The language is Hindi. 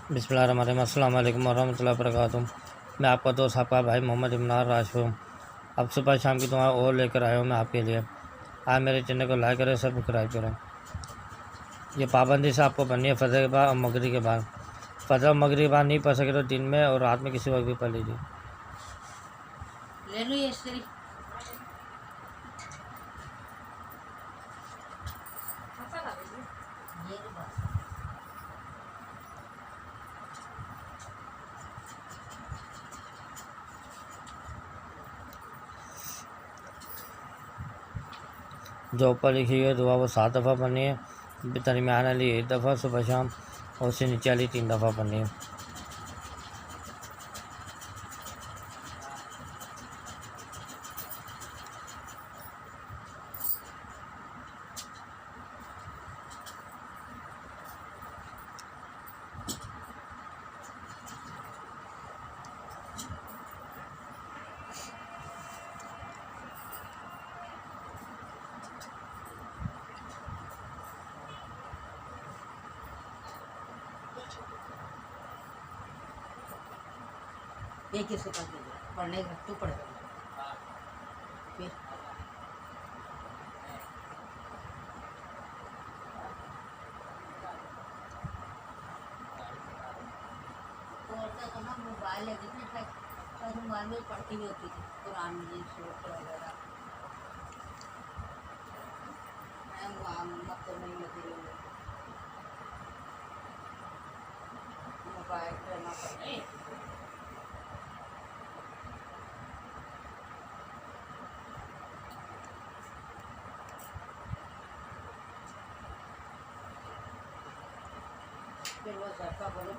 बिस्मिल्लाहिर्रहमानिर्रहीम। अस्सलाम वालेकुम वरहमतुल्लाहि वबरकातुहू। मैं आपका दोस्त आपका भाई मोहम्मद इमरान राशिद हूँ। अब सुबह शाम की दुआ और लेकर आया हूँ मैं आपके लिए। आप मेरे चैनल को लाइक करें, सब्सक्राइब करें। ये पाबंदी से आपको पढ़नी है फजर के बाद और मगरिब के बाद। फजर और मगरिब के बाद नहीं पढ़ सके तो दिन में और रात में किसी वक्त भी पढ़ लीजिए। जो ऊपर लिखी हुई दुआ वो 7 दफ़ा पढ़नी है, दरमियान वाली 1 दफ़ा सुबह शाम, और उससे नीचे वाली 3 दफ़ा पढ़नी है। एक ही सुखा पढ़ने का तू पढ़ फिर मोबाइल है जितने मोबाइल में पढ़ती भी होती थी कुरान जी सूरत वगैरह। मैं तो नहीं लगी मोबाइल करना पड़े। फिर वो सरका बोले